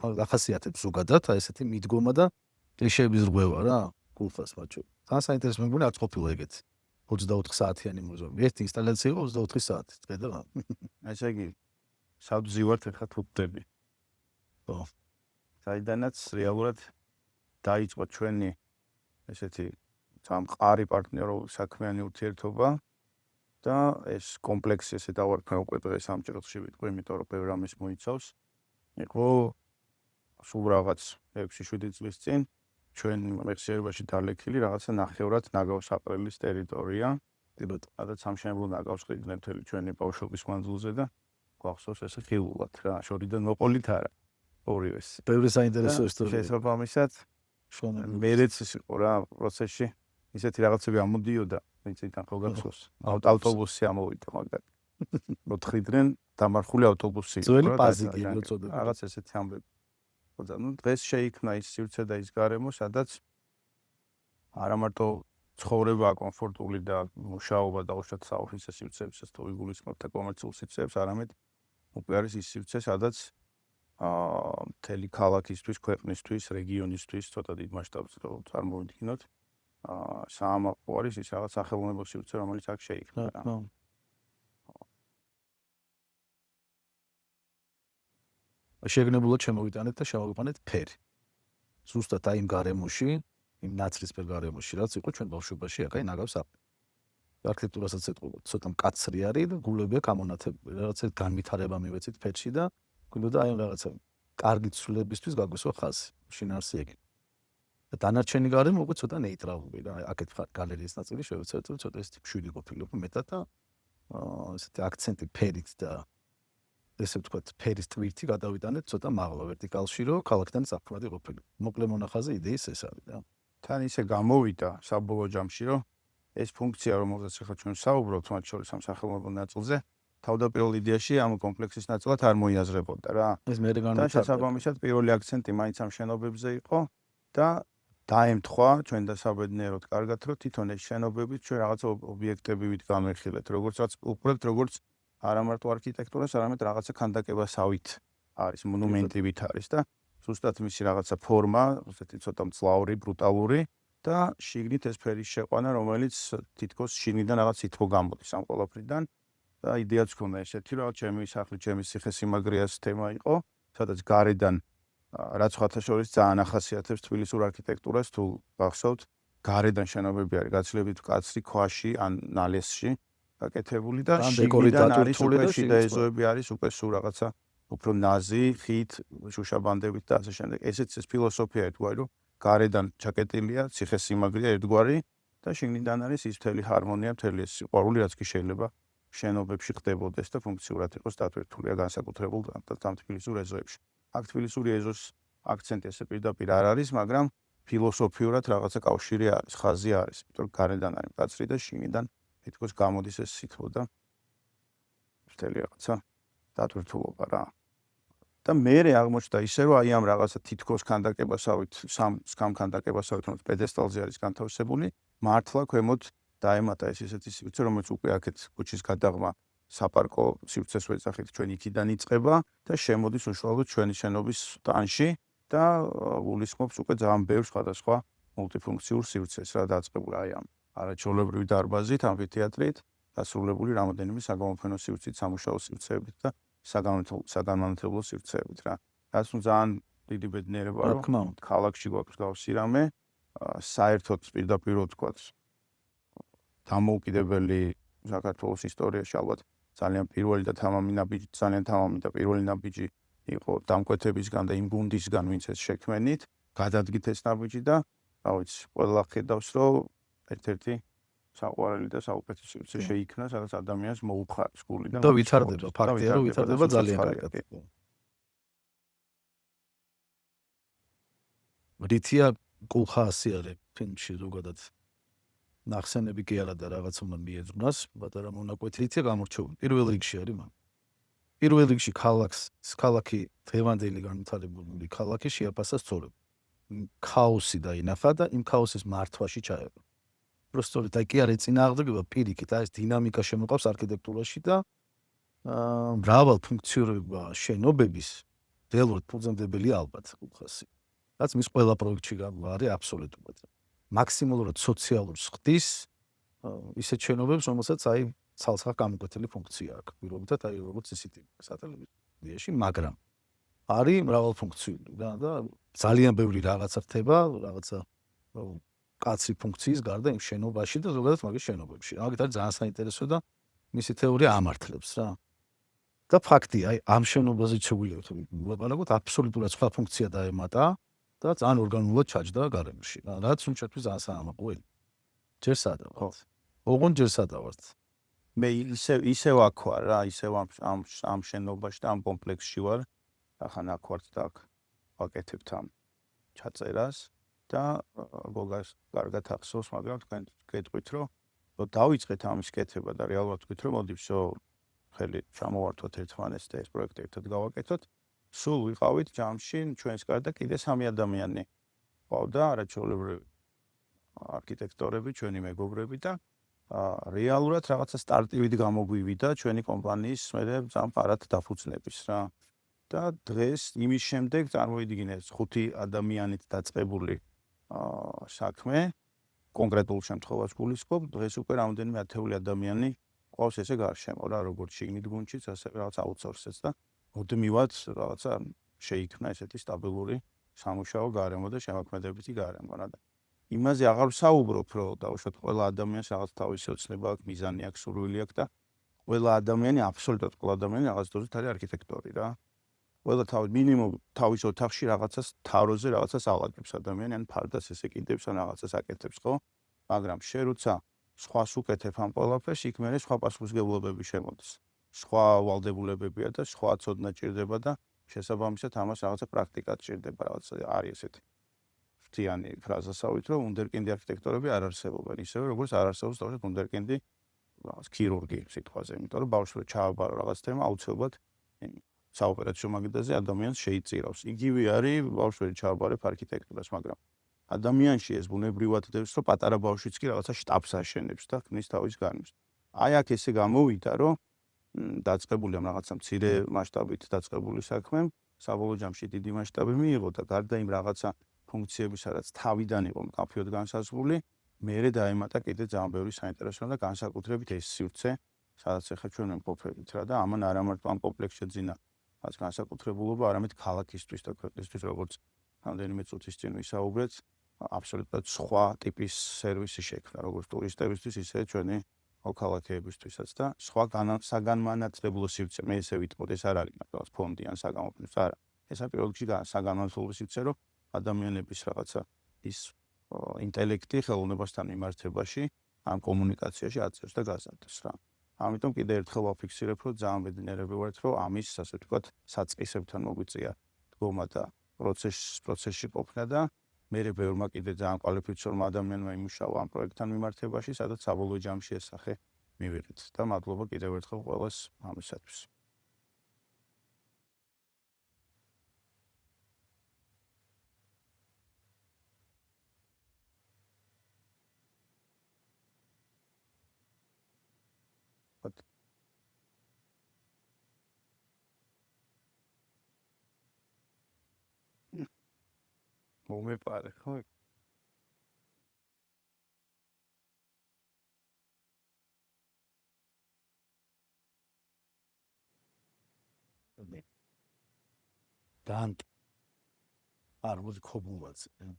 ახასიათებს ზოგადად აი ესეთი მიდგომა და კლიშეების რღვევა რა გულფას მაჩვენებს. თან საინტერესო მეგონა არც ყოფილა ეგეთი 24 საათიანი მუზეუმი. ერთი ინსტალაცია იყო 24 საათი, დღე და რა. ესე იგი საბძივართ ახლა თუ ვდები. ხო. საიდანაც რეალურად დაიწყო ჩვენი ესეთი სამყარი პარტნიორული საქმიანი ურთიერთობა და ეს კომპლექსი ესე დავარქმე უკვე დღეს ამ ჭრილში ვიტყვი, იმიტომ რომ ბევრ რამეს მოიცავს. იყო სულ რაღაც 6-7 წლის წინ ჩვენ მეხსიერებაში დალექილი რაღაცა ნახევრად ნაგავსაყრელის ტერიტორია. დებათ. სადაც სამშენებლო ნაგავს ყიდნენ მთელი ჩვენი ბავშვობის მანძილზე და გვახსოვს ესე ხილულად რა, შორიდან მოყოლით არა. ორივეს. ბევრი საინტერესო ისტორია. შესაბამისად მერეც იყო რა პროცესში ისეთი რაღაცები ამოდიოდა, ვინც ითან ხო გახსოვს. ავტობუსი ამოვიდა მაგდად. მოთხრიდნენ დამარხული ავტობუსი. ძველი პაზიკი მოწოდება. რაღაც ესეთი ამბები. ხოდა ნუ დღეს შეიქმნა ის სივრცე და ის გარემო, სადაც არა მარტო ცხოვრება კომფორტული და მუშაობა და უშუალოდ საოფისე სივრცეებსაც თუ იგულისხმებთ და კომერციულ სივრცეებს, არამედ უკვე არის ის სივრცე, სადაც მთელი ქალაქისთვის, ქვეყნისთვის, რეგიონისთვის ცოტა დიდ მასშტაბზე წარმოვიდგინოთ. საამაყო არის ის რაღაც სახელმწიფო სივრცე, რომელიც აქ შეიქმნა რა. შეგნებულად შემოვიტანეთ და შევაგვიყვანეთ ფერი. ზუსტად აი იმ გარემოში, იმ ნაცრისფერ გარემოში, რაც იყო ჩვენ ბავშვობაში, აქ აი ნაგავსაყრე. არქიტექტურასაც ეთყობათ, ცოტა მკაცრი არის და გულებია გამონათებული. რაღაცა განვითარება მივეცით ფერში და გვინდოდა აი რაღაცა კარგი ცვლილებისთვის გაგვესვა ხაზი. შინაარსი ეგ. და დანარჩენი გარემო უკვე ცოტა ნეიტრალური რა. აქეთ გალერეის ნაწილი შევეცადეთ, რომ ცოტა ესეთი მშვიდი ყოფილიყო მეტად და ესეთი აქცენტი ფერით და ესე ვთქვათ, ფერის ტვირთი გადავიტანეთ ცოტა მაღლა ვერტიკალში, რომ ქალაქთან საფრთხე ყოფილიყო. მოკლე მონახაზი იდეის ეს არის რა. თან ისე გამოვიდა საბოლოო ჯამში, რომ ეს ფუნქცია, რომელზეც ახლა ჩვენ საუბრობთ, მათ შორის ამ სახელმწიფო ნაწილზე, თავდაპირველ იდეაში ამ კომპლექსის ნაწილად არ მოიაზრებოდა რა. ეს მე და შესაბამისად პირველი აქცენტი მაინც ამ შენობებზე იყო და დაემთხვა ჩვენ დასაბედნიეროდ კარგად, რომ თვითონ ეს შენობები ჩვენ რაღაცა ობიექტებივით გამეხილეთ, როგორც უბრალოდ როგორც არა მარტო არქიტექტურას, არამედ რაღაცა ქანდაკებასავით არის, მონუმენტივით არის და ზუსტად მისი რაღაცა ფორმა, ესეთი ცოტა მძლავრი, ბრუტალური და შიგნით ეს ფერის შეყვანა, რომელიც თითქოს შინიდან რაღაც სითბო გამოდის ამ ყველაფრიდან და იდეაც ქონდა ესეთი, რომ ჩემი სახლი, ჩემი ციხესიმაგრეას თემა იყო, სადაც გარედან რაც ხათა შორის ძალიან ახასიათებს თბილისურ არქიტექტურას, თუ გახსოვთ, გარედან შენობები არის გაცილებით მკაცრი ქვაში ან ნალესში გაკეთებული და შიგნიდან არის უკვე შიდა ეზოები არის უკვე სულ რაღაცა უფრო ნაზი, ხით, შუშაბანდებით და ასე შემდეგ. ესეც ეს ფილოსოფია ერთგვარი, რომ გარედან ჩაკეტილია ციხესიმაგრე ერთგვარი და შიგნიდან არის ის მთელი ჰარმონია, მთელი ეს სიყვარული, რაც კი შეიძლება შენობებში ხდებოდეს და ფუნქციურად იყოს დატვირთული განსაკუთრებულ ამ თბილისურ ეზოებში. აქ თბილისური ეზოს აქცენტი ესე პირდაპირ არ არის, მაგრამ ფილოსოფიურად რაღაცა კავშირი არის, ხაზი არის, იმიტომ რომ გარედან არის მკაცრი და შიგნიდან თითქოს გამოდის ეს სითბო და მთელი რაღაცა დატვირთულობა რა. და მერე აღმოჩნდა ისე, რომ აი ამ რაღაცა თითქოს ქანდაკებასავით, სამ ქანდაკებასავით, რომელიც პედესტალზე არის განთავსებული, მართლა ქვემოთ დაემატა ეს ესეთი სივრცე, რომელიც უკვე აქეთ ქუჩის გადაღმა საპარკო სივრცეს ვეძახით, ჩვენ იქიდან იწყება და შემოდის უშუალოდ ჩვენი შენობის ტანში და გულისხმობს უკვე ძალიან ბევრ სხვადასხვა მულტიფუნქციურ სივრცეს რა დაწყებული აი ამ არაჩვეულებრივი დარბაზით, ამფითეატრით, დასრულებული რამოდენიმე საგამოფენო სივრცით, სამუშაო სივრცეებით და საგანმანათლებლო სივრცეებით რა. რაც ნუ ძალიან დიდი ბედნიერება, რომ ქალაქში გვაქვს გავსი რამე, საერთოდ პირდაპირ ვთქვათ, დამოუკიდებელი საქართველოს ისტორიაში ალბათ ძალიან პირველი და თამამი და პირველი ნაბიჯი იყო დამკვეთებისგან და იმ გუნდისგან, ვინც ეს შექმენით, გადადგით ეს ნაბიჯი და რა ვიცი, ყველა ხედავს, რომ ერთ-ერთი საყვარელი და საუკეთესო სივრცე შეიქმნა, სადაც ადამიანს მოუხარს გული და ვითარდება, ფაქტია, რომ ვითარდება ძალიან კარგად. რითია კულხაასი არის ფილმში ზოგადად. ნახსენები კი არა და რაღაც უნდა მიეძღვნას, პატარა მონაკვეთი რითია გამორჩეული. პირველ რიგში არის მაგ. პირველ რიგში ქალაქი დღევანდელი განვითარებული ქალაქი შეაფასა სწორედ. ქაოსი დაინახა და იმ ქაოსის მართვაში ჩაება. Просто და კი არის წინააღმდეგობა პირიქით, ეს დინამიკა შემოყავს არქიტექტურაში და მრავალ ფუნქციონირება შენობების ველურად ფუძემდებელია ალბათ უხასი. რაც მის ყველა პროექტში არის აბსოლუტურად. მაქსიმალურად სოციალურს ხდის ისეთ შენობებს, რომელსაც აი ცალსახ გამოკვეთილი ფუნქცია აქვს. პირობითად აი როგორც CCTV სატელევიზიაში, მაგრამ არის მრავალფუნქციური და ძალიან ბევრი რაღაცა ხდება, რაღაცა კაცრი ფუნქციის გარდა იმ შენობაში და ზოგადად მაგის შენობებში. მაგით არის ძალიან საინტერესო და მისი თეორია ამართლებს რა. და ფაქტია, აი ამ შენობაზე შეგვიძლია ვლაპარაკოთ, აბსოლუტურად სხვა ფუნქცია დაემატა და ძალიან ორგანულად ჩაჯდა გარემოში. რაც უჩვენებს ძალიან საამაყო. ჯერ სადავართ. ოღონდ ჯერ სადავართ. მე ისევ აქ ვარ რა, ისევ ამ შენობაში და ამ კომპლექსში ვარ. ახლა აქ ვარ და აქ ვაკეთებთ ამ ჩაწერას და გოგას კარგად ახსოვს, მაგრამ თქვენ გეტყვით, რომ დავიწყეთ ამის კეთება და რეალურად თქვით, რომ მოდი всё ხელი ჩამოვართვათ ერთმანეთს და ეს პროექტი ერთად გავაკეთოთ. სულ ვიყავით ჯამში ჩვენს გარდა კიდე 3 ადამიანი. ყავდა არაჩვეულებრივი არქიტექტორები, ჩვენი მეგობრები და რეალურად რაღაცა სტარტივით გამოგვივიდა ჩვენი კომპანიის მერე ძალიან პარად დაფუძნების რა. და დღეს იმის შემდეგ წარმოიდგინეთ 5 ადამიანით დაწყებული საქმე კონკრეტულ შემთხვევას გულისხმობ, დღეს უკვე რამდენიმე ათეული ადამიანი ყავს ესე გარშემო რა, როგორც შიგნით გუნდშიც, ასევე რაღაც აუთსორსებს და მუდმივად რაღაცა შეიქმნა ესეთი სტაბილური სამუშაო გარემო და შემოქმედებითი გარემო რა. იმაზე აღარ ვსაუბრობ, რომ დავუშვათ ყველა ადამიანს რაღაც თავისი ოცნება აქვს, მიზანი აქვს, სურვილი აქვს და ყველა ადამიანი, აბსოლუტურად ყველა ადამიანი რაღაც დოზით არის არქიტექტორი რა. ყველა მინიმუმ თავის ოთახში რაღაცას თავროზე რაღაცას ალაგებს ადამიანი, ან ფარდას ესე კიდევს ან რაღაცას აკეთებს, ხო? მაგრამ შენ როცა სხვას უკეთებ ამ ყველაფერს, იქ მერე სხვა პასუხისმგებლობები შემოდის. სხვა ვალდებულებებია და სხვა ცოდნა ჭირდება და შესაბამისად ამას რაღაცა პრაქტიკა ჭირდება, რაღაც არის ესეთი ფრთიანი ფრაზასავით, რომ უნდერკინდი არქიტექტორები არ არსებობენ, ისევე როგორც არ არსებობს თავშეთ უნდერკინდი რაღაც ქირურგი სიტყვაზე, იმიტომ რომ ბავშვი ჩააბარო რაღაც თემა აუცილებლად საოპერაციო მაგიდაზე ადამიანს შეიწირავს. იგივე არის ბავშვი ჩააბარებ არქიტექტურას, მაგრამ ადამიანში ეს ბუნებრივად დევს, რომ პატარა ბავშვიც კი რაღაცა შტაბს აშენებს და ქმნის თავის განმს. აი აქ ესე გამოვიდა, რომ დაწყებული ამ რაღაცა მცირე მასშტაბით დაწყებული საქმემ, საბოლოო ჯამში დიდი მასშტაბი მიიღო და გარდა იმ რაღაცა ფუნქციებისა, რაც თავიდან იყო მკაფიოდ განსაზღვრული, მერე დაემატა კიდე ძალიან ბევრი საინტერესო და განსაკუთრებით ეს სივრცე, სადაც ახლა ჩვენ ვიმყოფებით რა და ამან არა მარტო ამ კომპლექსში ძინა რაც განსაკუთრებულობა, არამედ ქალაქისთვის და ქვეყნისთვის, როგორც რამდენიმე წუთის წინ ვისაუბრეთ, აბსოლუტურად სხვა ტიპის სერვისი შექმნა, როგორც ტურისტებისთვის, ისე ჩვენი მოქალაქეებისთვისაც და სხვა საგანმანათლებლო სივრცე. მე ესე ვიტყოდ, ეს არ არის მაგალითად ფონდი ან საგამოფენო, არა. ეს არის პირველ რიგში საგანმანათლებლო სივრცე, რომ ადამიანების რაღაცა ის ინტელექტი ხელოვნებასთან მიმართებაში, ამ კომუნიკაციაში აწერს და გაზარდებს რა. ამიტომ კიდე ერთხელ ვაფიქსირებ, რომ ძალიან ბედნიერები ვართ, რომ ამის ასე ვთქვათ, საწყისებთან მოგვიწია დგომა და პროცესში ყოფნა და მერე ბევრმა კიდე ძალიან კვალიფიცირებულმა ადამიანმა იმუშავა ამ პროექტთან მიმართებაში, სადაც საბოლოო ჯამში ეს სახე მივიღეთ და მადლობა კიდევ ერთხელ ყველას ამისათვის. მომეპარე ხო? დანტ არ მოდი ქობულაძე